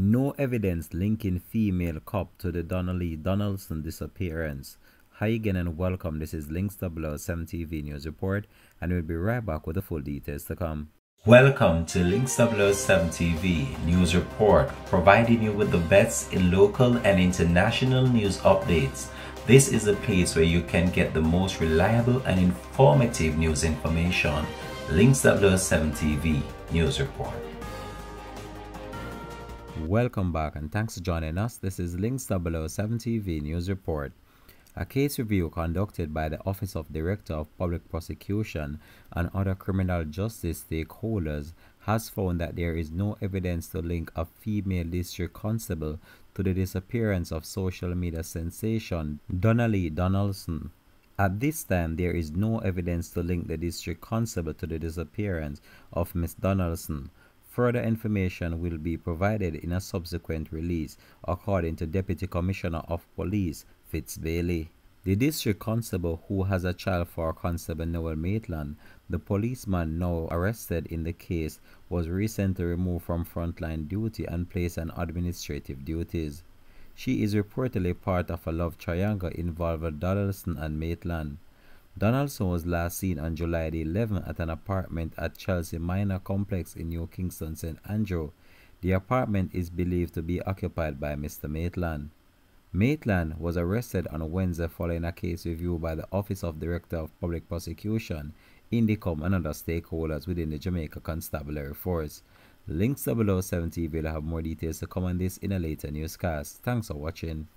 No evidence linking female cop to the Donna-Lee Donaldson disappearance. Hi again and welcome. This is Links 007 TV News Report, and we'll be right back with the full details to come. Welcome to Links 007 TV News Report, providing you with the best in local and international news updates. This is a place where you can get the most reliable and informative news information. Links 007 TV News Report. Welcome back and thanks for joining us. This is Links 007 TV News Report. A case review conducted by the Office of Director of Public Prosecution and other criminal justice stakeholders has found that there is no evidence to link a female district constable to the disappearance of social media sensation Donna-Lee Donaldson. At this time, there is no evidence to link the district constable to the disappearance of Miss Donaldson. Further information will be provided in a subsequent release, according to Deputy Commissioner of Police Fitz Bailey. The district constable, who has a child for Constable Noel Maitland, the policeman now arrested in the case, was recently removed from frontline duty and placed on administrative duties. She is reportedly part of a love triangle involving Donaldson and Maitland. Donaldson was last seen on July the 11th at an apartment at Chelsea Minor Complex in New Kingston, St. Andrew. The apartment is believed to be occupied by Mr. Maitland. Maitland was arrested on Wednesday following a case review by the Office of Director of Public Prosecution, Indicom and other stakeholders within the Jamaica Constabulary Force. Links 007 TV will have more details to come on this in a later newscast. Thanks for watching.